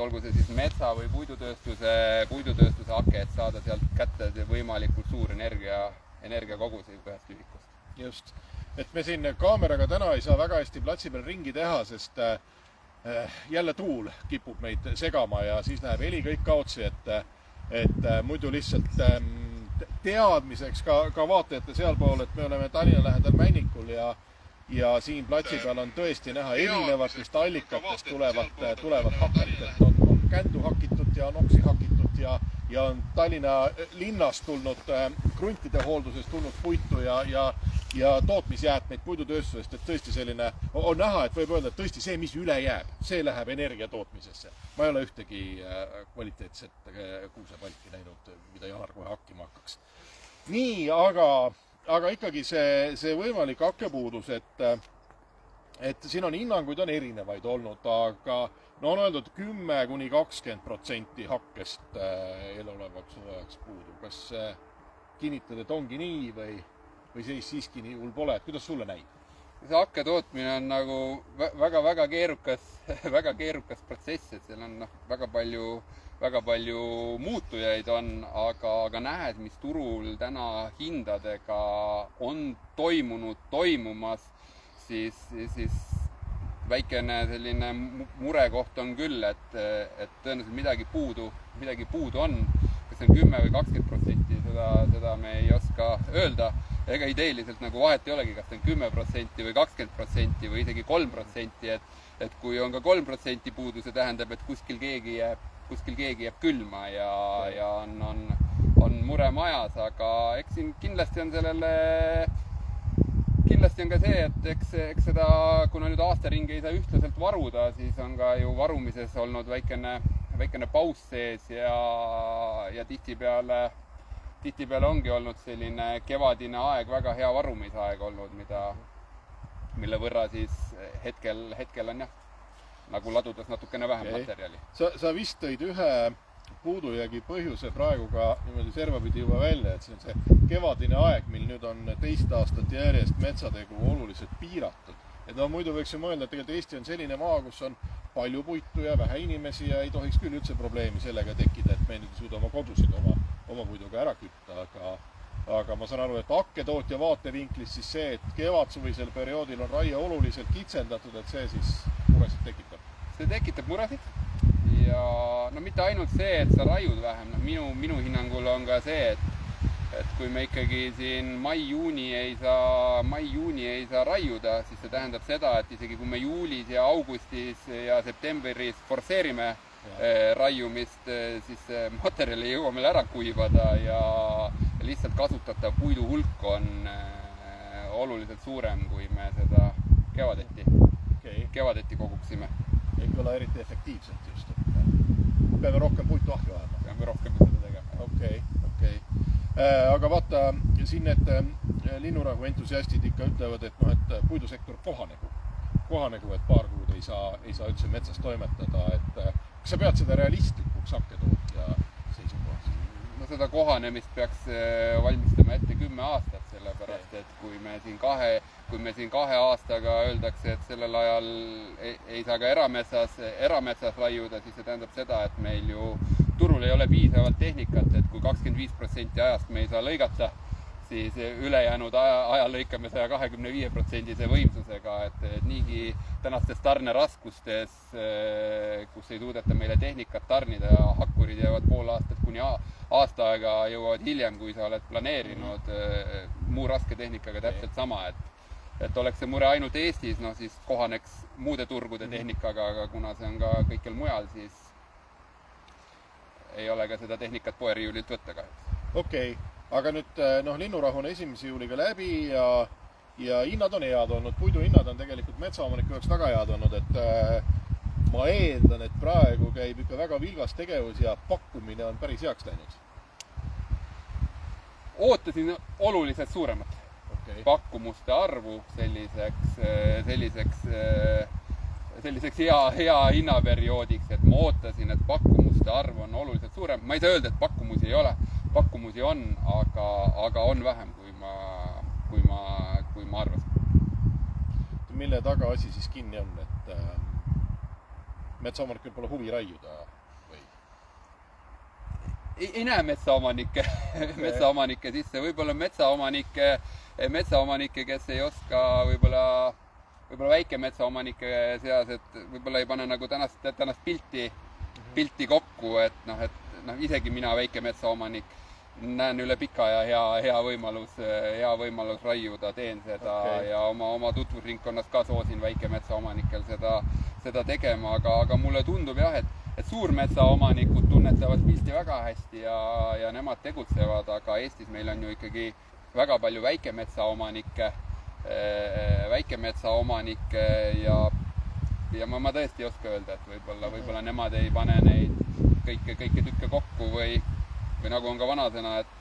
olgu see siis metsa või puidutööstuse hake, et saada sealt kätte võimalikult suur energiakogusi ühest ühikust. Just, et me siin kaameraga täna ei saa väga hästi platsi peal ringi teha, sest jälle tuul kipub meid segama ja siis läheb heli kõik kaotsi, et muidu lihtsalt teadmiseks ka vaatajate sealpool, et me oleme Tallinna lähedal Männikul ja siin platsi peal on tõesti näha erinevatest allikatest tulevat hakket, et on kändu hakitud ja on oksi hakitud ja on Tallinna linnast tulnud, kruntide hooldusest tulnud puitu ja tootmisjäätmeid puidutööstusest, et tõesti selline on näha, et võib öelda, et tõesti see, mis üle jääb, see läheb energia tootmisesse. Ma ei ole ühtegi kvaliteetset kuusepalki näinud, mida Janar kohe hakkima hakkaks. Nii, aga ikkagi see võimalik hakkepuudus, et siin on hinnanguid on erinevaid olnud, aga on öeldud 10–20% hakkest eelolevaks hooajaks puudu. Kas kinnitad, et ongi nii või see siiski nii hull pole, et kuidas sulle näib? See hakke tootmine on nagu väga keerukas protsess, et seal on väga palju muutujaid on, aga nähes, mis turul täna hindadega on toimumas, siis väikene selline murekoht on küll, et tõenäoliselt midagi puudu on. Kas see on 10 või 20%, seda me ei oska öelda. Ega ideeliselt nagu vahet ei olegi, kas see on 10% või 20% või isegi 3%, et kui on ka 3% puudu, see tähendab, et kuskil keegi jääb külma ja on mure majas, aga eks siin kindlasti on ka see, et eks seda, kuna nüüd aastaringi ei saa ühtlaselt varuda, siis on ka ju varumises olnud väikene paus sees ja tihtipeale ongi olnud selline kevadine aeg, väga hea varumisaeg olnud, mille võrra siis hetkel on nagu ladudes natukene vähem materjali. Sa vist tõid ühe puudujäägi põhjuse praegu ka niimoodi servapidi juba välja, et see on see kevadine aeg, mil nüüd on teist aastat järjest metsategu oluliselt piiratud. Et muidu võiks ju mõelda, et tegelikult Eesti on selline maa, kus on palju puitu ja vähe inimesi ja ei tohiks küll üldse probleemi sellega tekkida, et me nüüd ei suuda oma kodusid oma puiduga ära kütta, aga ma saan aru, et hakketootja vaatevinklis siis see, et kevadsuvisel perioodil on raie oluliselt kitsendatud, et see siis muresid tekitab. See tekitab muresid ja mitte ainult see, et sa raiud vähem, minu hinnangul on ka see, et kui me ikkagi siin mai-juuni ei saa raiuda, siis see tähendab seda, et isegi kui me juulis ja augustis ja septembris forseerime raiumist, siis materjal ei jõua meil ära kuivada ja lihtsalt kasutatav puidu hulk on oluliselt suurem, kui me seda kevadeti koguksime. Ei kõla eriti efektiivselt just, et peame rohkem puitu ahju ajama. Peame rohkem seda tegema. Okei. Aga vaata, siin need linnurahu entusiastid ikka ütlevad, et puidusektor kohanegu, et paar kuud ei saa üldse metsas toimetada, et kas sa pead seda realistlikuks hakketootja seisukohast? No seda kohanemist peaks valmistama ette 10 aastat, sellepärast, et kui me siin 2 aastaga öeldakse, et sellel ajal ei saa ka erametsas raiuda, siis see tähendab seda, et meil ju turul ei ole piisavalt tehnikat, et kui 25% ajast me ei saa lõigata, siis ülejäänud aja lõikame 125% võimsusega, et niigi tänastes tarneraskustes, kus ei suudeta meile tehnikat tarnida, hakkurid jäävad pool aastat kuni aasta aega jõuavad hiljem, kui sa oled planeerinud muu raske tehnikaga täpselt sama, et oleks see mure ainult Eestis, siis kohaneks muude turgude tehnikaga, aga kuna see on ka kõikjal mujal, siis ei ole ka seda tehnikat poeriiulilt võtta kahjuks. Okei. Aga nüüd linnurahu on 1. juuliga läbi ja hinnad on head olnud. Puiduhinnad on tegelikult metsaomaniku jaoks väga head olnud, et ma eeldan, et praegu käib ikka väga vilgas tegevus ja pakkumine on päris heaks läinud. Ootasin oluliselt suuremat pakkumuste arvu selliseks hea hinnaperioodiks, et ma ootasin, et pakkumuste arv on oluliselt suurem. Ma ei saa öelda, et pakkumusi ei ole. Pakkumusi on, aga on vähem, kui ma arvasin. Mille taga asi siis kinni on, et metsaomanikel pole huvi raiuda või? Ei näe metsaomanikke, metsaomanikke sisse, võib-olla metsaomanikke, kes ei oska võib-olla väikemetsaomanike seas, et võib-olla ei pane nagu tänast pilti kokku, et isegi mina väikemetsaomanik näen üle pika ja hea võimalus raiuda, teen seda ja oma tutvusringkonnas ka soosin väikemetsaomanikel seda tegema, aga mulle tundub jah, et suurmetsaomanikud tunnetavad pilti väga hästi ja nemad tegutsevad, aga Eestis meil on ju ikkagi väga palju väikemetsaomanikke ja ma tõesti ei oska öelda, et võib-olla nemad ei pane neid kõiki tükke kokku või nagu on ka vanasõna, et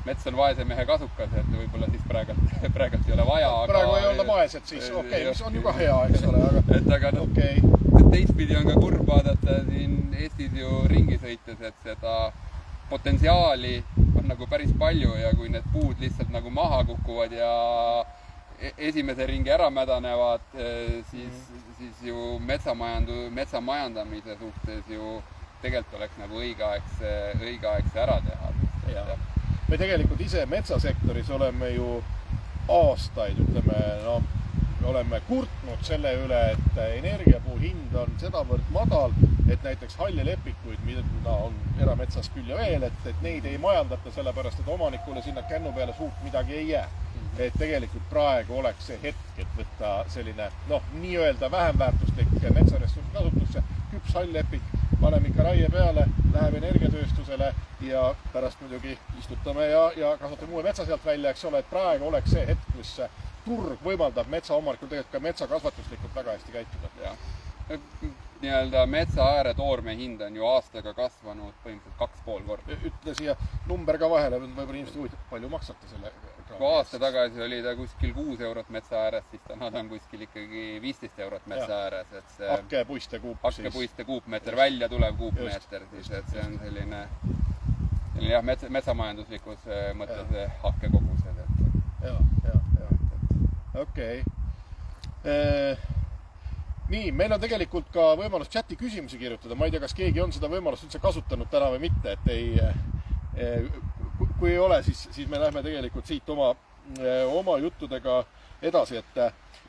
mets on vaese mehe kasukas, et võib-olla siis praegult ei ole vaja. Praegu ei olla vaesed siis, mis on ju ka hea, eks ole, aga teistpidi on ka kurb vaadata siin Eestis ju ringi sõites, et seda potentsiaali on nagu päris palju ja kui need puud lihtsalt nagu maha kukuvad ja esimese ringi ära mädanevad, siis ju metsamajandamise suhtes ju tegelikult oleks nagu õigeaegse ära teha. Me tegelikult ise metsasektoris oleme ju aastaid, oleme kurtnud selle üle, et energiapuu hind on sedavõrd madal, et näiteks hallilepikuid, mida on erametsas küll ja veel, et neid ei majandata sellepärast, et omanikule sinna kännu peale suurt midagi ei jää. Et tegelikult praegu oleks see hetk, et võtta selline, nii-öelda vähem väärtuslik metsaressursi kasutusse, küps halllepik, paneme ikka raie peale, läheb energiatööstusele ja pärast muidugi istutame ja kasvatame uue metsa sealt välja, eks ole, et praegu oleks see hetk, kus turg võimaldab metsaomanikul tegelikult ka metsakasvatuslikult väga hästi käituda. Nii-öelda metsaääre toorme hind on ju aastaga kasvanud põhimõtteliselt 2,5 korda. Ütle siia number ka vahele, võib-olla inimesed huvitav, palju maksate selle? Kui aasta tagasi oli ta kuskil 6 eurot metsa ääres, siis täna ta on kuskil ikkagi 15 eurot metsa ääres. Hakkepuiste kuup. Hakkepuiste kuupmeeter, välja tulev kuupmeeter, siis et see on selline jah, metsamajanduslikus mõttes hakkekogused. Okei. Nii, meil on tegelikult ka võimalus chati küsimusi kirjutada. Ma ei tea, kas keegi on seda võimalust üldse kasutanud täna või mitte, et kui ei ole, siis me lähme tegelikult siit oma juttudega edasi, et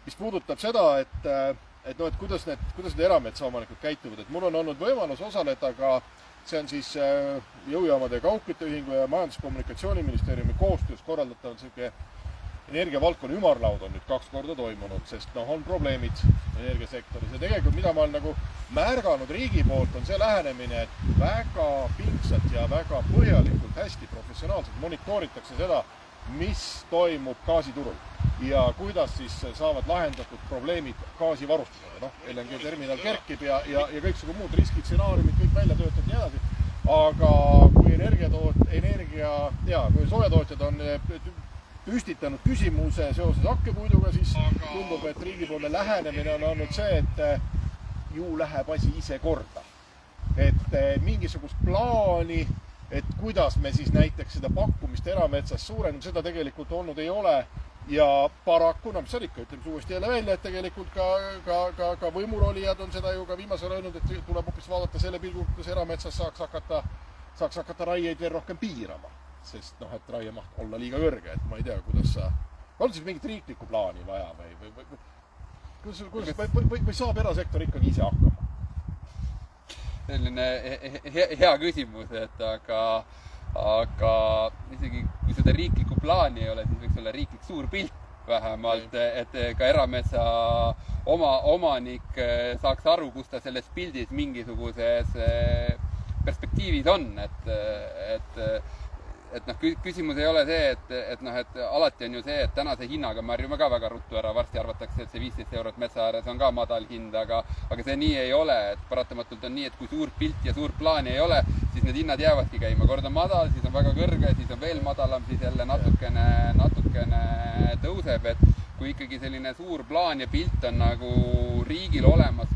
mis puudutab seda, et kuidas need erametsaomanikud käituvad, et mul on olnud võimalus osaleda ka, see on siis Jõujaamade ja Kaugkütteühingu ja Majandus- ja Kommunikatsiooniministeeriumi koostöös korraldatav selline energiavaldkonna ümarlaud on nüüd 2 korda toimunud, sest on probleemid energiasektoris ja tegelikult mida ma olen nagu märganud riigi poolt on see lähenemine, et väga pingsalt ja väga põhjalikult hästi professionaalselt monitooritakse seda, mis toimub gaasiturul ja kuidas siis saavad lahendatud probleemid gaasivarustusega. LNG terminal kerkib ja kõiksugu muud riskid, stsenaariumid kõik välja töötavad ja nii edasi. Aga kui soojatootjad on püstitanud küsimuse seoses hakkepuiduga, siis tundub, et riigipoolne lähenemine on olnud see, et ju läheb asi ise korda. Et mingisugust plaani, et kuidas me siis näiteks seda pakkumist erametsas suurendame, seda tegelikult olnud ei ole. Ja paraku, mis on ikka, ütleme uuesti jälle välja, et tegelikult ka võimurolijad on seda ju ka viimasel öelnud, et tuleb hoopis vaadata selle pilgu, kuidas erametsas saaks hakata raieid veel rohkem piirama. Sest et raiemaht olla liiga kõrge, et ma ei tea, kuidas on siis mingit riiklikku plaani vaja või saab erasektor ikkagi ise hakkama? Selline hea küsimus, et aga isegi kui seda riiklikku plaani ei ole, siis võiks olla riiklik suur pilt vähemalt, et ka erametsa omanik saaks aru, kus ta selles pildis mingisuguses perspektiivis on, et küsimus ei ole see, et alati on ju see, et tänase hinnaga me harjume ka väga ruttu ära, varsti arvatakse, et see 15 eurot metsa ääres on ka madal hind, aga see nii ei ole, et paratamatult on nii, et kui suur pilt ja suur plaani ei ole, siis need hinnad jäävadki käima, kord on madal, siis on väga kõrge, siis on veel madalam, siis jälle natukene tõuseb, et kui ikkagi selline suur plaan ja pilt on nagu riigil olemas,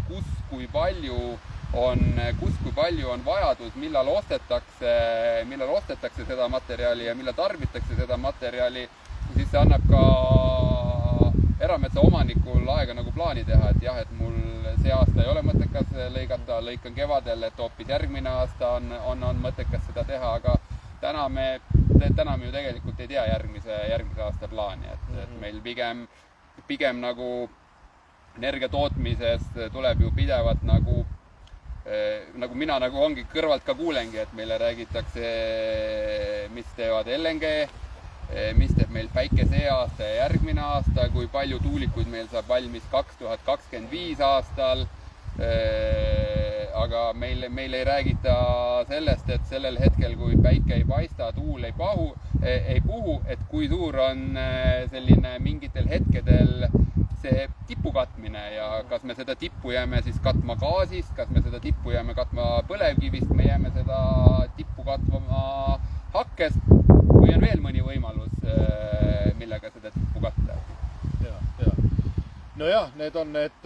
kui palju on vajadus, millal ostetakse seda materjali ja millal tarbitakse seda materjali, siis see annab ka erametsa omanikul aega nagu plaani teha, et jah, et mul see aasta ei ole mõttekas lõigata, lõikan kevadel, et hoopis järgmine aasta on mõttekas seda teha, aga täna me ju tegelikult ei tea järgmise aasta plaani, et meil pigem nagu energia tootmises tuleb ju pidevalt nagu mina nagu ongi kõrvalt ka kuulengi, et meile räägitakse, mis teevad LNG, mis teeb meil päike see aasta ja järgmine aasta, kui palju tuulikuid meil saab valmis 2025 aastal. Aga meil ei räägita sellest, et sellel hetkel, kui päike ei paista, tuul ei puhu, et kui suur on selline mingitel hetkedel see tipu katmine ja kas me seda tippu jääme siis katma gaasist, kas me seda tippu jääme katma põlevkivist, me jääme seda tippu katma hakkest või on veel mõni võimalus, millega seda tippu katta. Nojah, need on need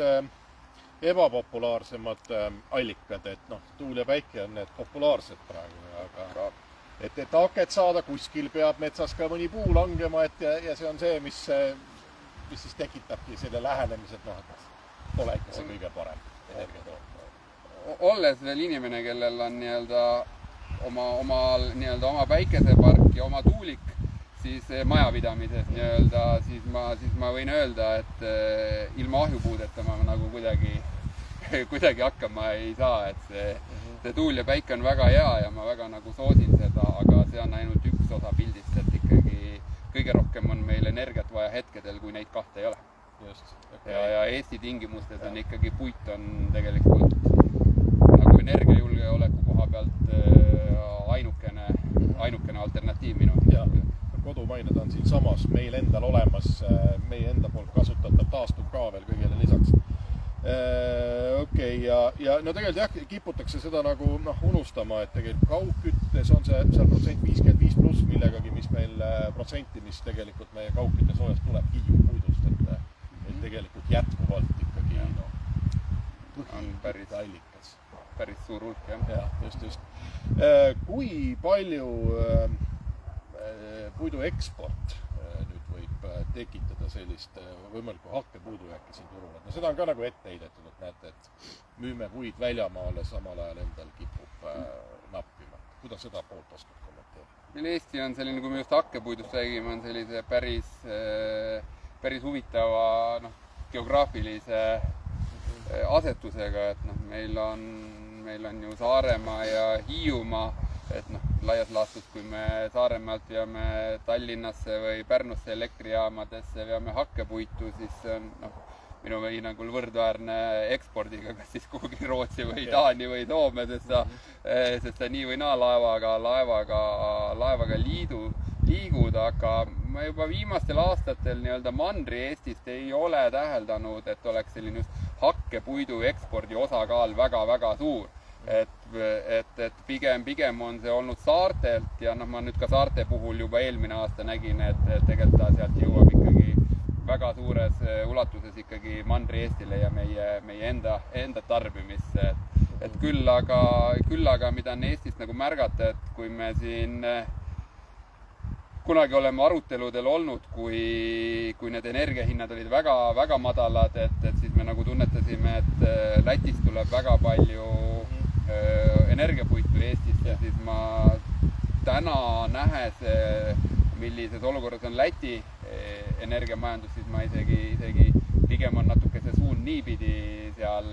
ebapopulaarsemad allikad, et tuul ja päike on need populaarsed praegu, aga et haket saada kuskil peab metsas ka mõni puu langema, ja see on see, mis siis tekitabki selle lähenemised, et pole ikka see kõige parem energia tootmine. Olles veel inimene, kellel on oma päikesepark ja oma tuulik, siis majapidamises siis ma võin öelda, et ilma ahjupuudeta ma nagu kuidagi hakkama ei saa, et see tuul ja päike on väga hea ja ma väga nagu soosin seda, aga see on ainult üks osa pildist, et ikkagi kõige rohkem on meil energiat vaja hetkedel, kui neid kahte ei ole. Just. Okay. Ja Eesti tingimustes on ikkagi puit on tegelikult nagu energiajulgeoleku koha pealt ainukene alternatiiv minu. Ja, kodumaine ta on siin samas meil endal olemas, meie enda poolt kasutatav taastub ka veel kõigele lisaks. Okei, ja no tegelikult jah, kiputakse seda nagu unustama, et tegelikult kaugküttes on see seal protsent 55+, millegagi, mis meil protsenti, mis tegelikult meie kaugkütte soojast tuleb kiiupuidust, et tegelikult jätkuvalt ikkagi on päris suur hulk, jah. Ja, just. Kui palju puidu eksport nüüd võib tekitada sellist võimalikku hakkepuudujääki siin turul? Seda on ka nagu ette heidetud, et näete, et müüme puid väljamaale, samal ajal endal kipub nappima. Kuidas seda poolt oskab kommenteerida? Meil Eesti on selline, kui me just hakkepuidust räägime, on sellise päris huvitava geograafilise asetusega, et meil on ju Saaremaa ja Hiiumaa, et laias laastus, kui me Saaremaalt veame Tallinnasse või Pärnusse elektrijaamadesse, veame hakkepuitu, siis see on minu hinnangul võrdväärne ekspordiga, kas siis kuhugi Rootsi või Taani või Soome, sest ta nii või naa laevaga liigud, aga ma juba viimastel aastatel Mandri-Eestist ei ole täheldanud, et oleks selline hakkepuidu ekspordi osakaal väga-väga suur. Et pigem on see olnud saartelt ja ma nüüd ka saarte puhul juba eelmine aasta nägin, et tegelikult ta sealt jõuab ikkagi väga suures ulatuses ikkagi Mandri-Eestile ja meie enda tarbimisse. Et küll aga mida on Eestist nagu märgata, et kui me siin kunagi oleme aruteludel olnud, kui need energiahinnad olid väga madalad, et siis me nagu tunnetasime, et Lätist tuleb väga palju energiapuitu Eestisse, siis ma täna nähes, millises olukorras on Läti energiamajandus, siis ma isegi pigem on natuke see suund niipidi seal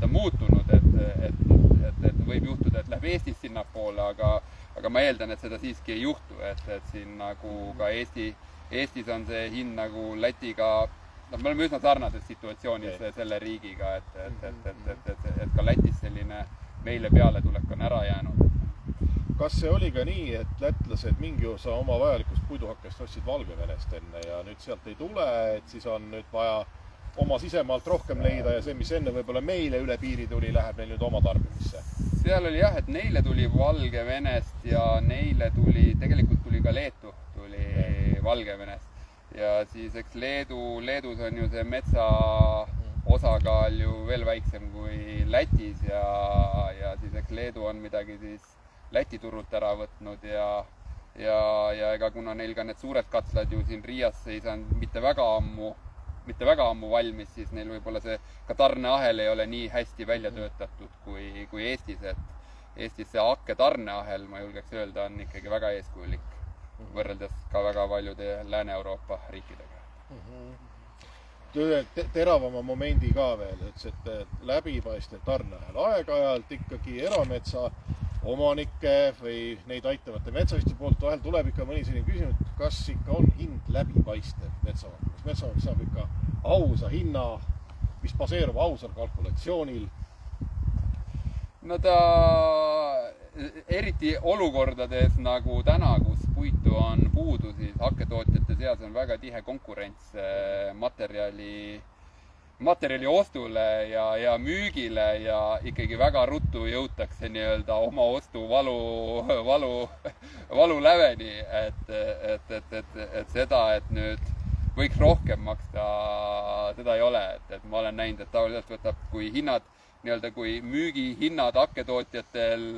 muutunud, et võib juhtuda, et läheb Eestist sinnapoole, aga ma eeldan, et seda siiski ei juhtu, et siin nagu ka Eestis on see hind nagu Lätiga, me oleme üsna sarnases situatsioonis selle riigiga, et ka Lätis selline meile pealetulek on ära jäänud. Kas see oli ka nii, et lätlased mingi osa oma vajalikust puiduhakkest ostsid Valgevenest enne ja nüüd sealt ei tule, et siis on nüüd vaja oma sisemaalt rohkem leida ja see, mis enne võib-olla meile üle piiri tuli, läheb neil nüüd oma tarbimisse? Seal oli jah, et neile tuli Valgevenest ja tegelikult tuli ka Leetu tuli Valgevenest. Ja siis eks Leedus on ju see metsa osakaal ju veel väiksem kui Lätis ja siis eks Leedu on midagi siis Läti turult ära võtnud ja ega kuna neil ka need suured katslad ju siin Riias ei saanud mitte väga ammu mitte väga ammu valmis, siis neil võib-olla see ka tarneahel ei ole nii hästi välja töötatud kui Eestis, et Eestis see hakke tarneahel, ma julgeks öelda, on ikkagi väga eeskujulik võrreldes ka väga paljude Lääne-Euroopa riikidega. Teravama momendi ka veel, et läbipaistev tarneahel aeg-ajalt ikkagi erametsa omanikke või neid aitavate metsaühiste poolt vahel tuleb ikka mõni selline küsimus, et kas ikka on hind läbipaistev metsaomanik. Metsaomanik saab ikka ausa hinna, mis baseerub ausal kalkulatsioonil. No ta eriti olukordades nagu täna, kus puitu on puudu, siis hakketootjate seas on väga tihe konkurents materjali ostule ja müügile ja ikkagi väga ruttu jõutakse nii-öelda oma ostu valu läveni, et seda, et nüüd võiks rohkem maksta, seda ei ole, et ma olen näinud, et tavaliselt võtab, kui müügihinnad hakketootjatel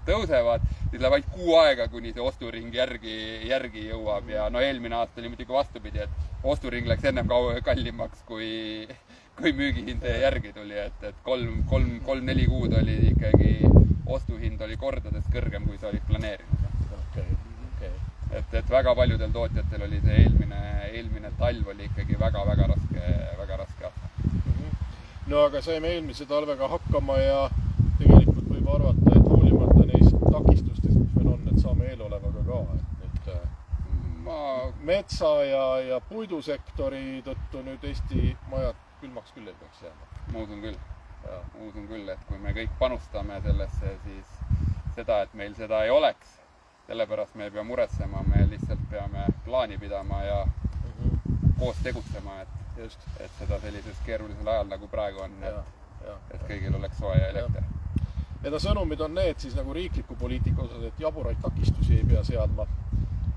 tõusevad, siis läheb ainult kuu aega, kuni see osturing järgi jõuab ja no eelmine aasta oli muidugi vastupidi, et osturing läks ennem kallimaks, kui müügihind järgi tuli, et 3-4 kuud oli ikkagi, ostuhind oli kordades kõrgem, kui sa olid planeerinud. Et väga paljudel tootjatel oli see eelmine talv oli ikkagi väga raske aasta. No aga saime eelmise talvega hakkama ja tegelikult võib arvata, et hoolimata neist takistustest, mis meil on, et saame eelolevaga ka. Et metsa ja puidusektori tõttu nüüd Eesti majad külmaks küll ei peaks jääma. Ma usun küll, et kui me kõik panustame sellesse, siis seda, et meil seda ei oleks, sellepärast me ei pea muretsema, me lihtsalt peame plaani pidama ja koos tegutsema, et seda sellises keerulisel ajal nagu praegu on, et kõigil oleks soe ja elekter. Ja sõnumid on need siis nagu riikliku poliitika osas, et jaburaid takistusi ei pea seadma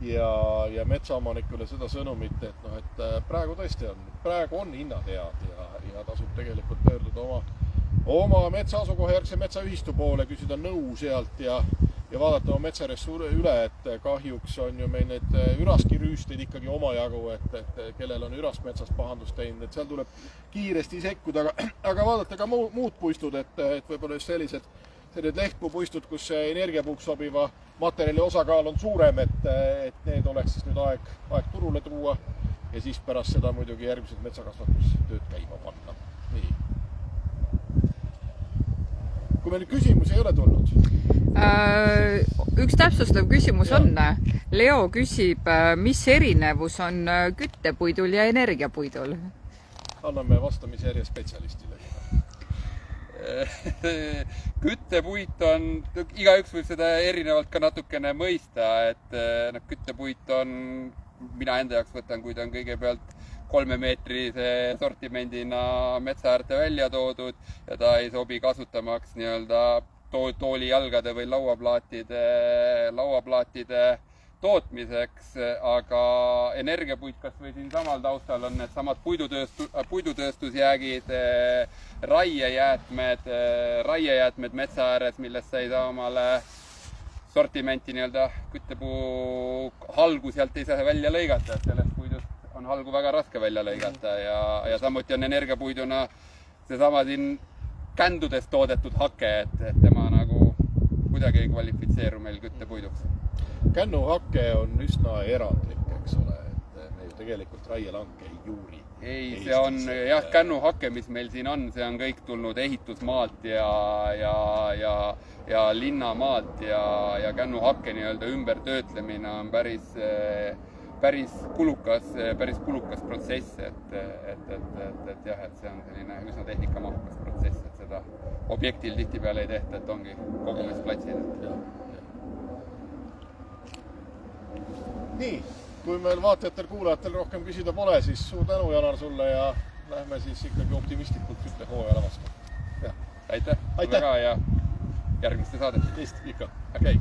ja metsaomanikule seda sõnumit, et praegu tõesti on hinnad head ja tasub tegelikult pöörduda oma metsa asukohajärgse metsaühistu poole, küsida nõu sealt ja vaadata oma metsaressursi üle, et kahjuks on ju meil need üraskirüüsteid ikkagi omajagu, et kellel on üraskmetsast pahandust teinud, et seal tuleb kiiresti sekkuda, aga vaadata ka muud puistud, et võib-olla just sellised lehtpuupuistud, kus energiapuuks sobiva materjali osakaal on suurem, et need oleks siis nüüd aeg turule tuua ja siis pärast seda muidugi järgmised metsakasvatustööd käima panna. Nii. Kui meil küsimusi ei ole tulnud? Üks täpsustav küsimus on. Leo küsib, mis erinevus on küttepuidul ja energiapuidul? Anname vastamisjärje spetsialistile. Küttepuit on, igaüks võib seda erinevalt ka natukene mõista, et küttepuit on, mina enda jaoks võtan, kui ta on kõigepealt 3-meetrise sortimendina metsa äärde välja toodud ja ta ei sobi kasutamaks nii-öelda toolijalgade või lauaplaatide tootmiseks, aga energiapuit kas või siin samal taustal on need samad puidutööstusjäägid, raiejäätmed metsa ääres, millest sa ei saa omale sortimenti nii-öelda küttepuu halgu sealt ei saa välja lõigata, et sellest puidust on halgu väga raske välja lõigata ja samuti on energiapuiduna seesama siin kändudest toodetud hake, et tema nagu kuidagi ei kvalifitseeru meil küttepuiduks. Kännuhake on üsna erandlik, eks ole, et me ju tegelikult raielanke ei juuri. Ei, see on jah, kännuhake, mis meil siin on, see on kõik tulnud ehitusmaalt ja linnamaalt ja kännuhake nii-öelda ümbertöötlemine on päris kulukas protsess, et jah, et see on selline üsna tehnikamahukas protsess, et seda objektil tihtipeale ei tehta, et ongi kogumisplatsid. Nii, kui meil vaatajatel-kuulajatel rohkem küsida pole, siis suur tänu, Janar, sulle ja lähme siis ikkagi optimistlikult küttehooajale vastu. Aitäh! Väga ja järgmiste saadete. Ikka. Okei.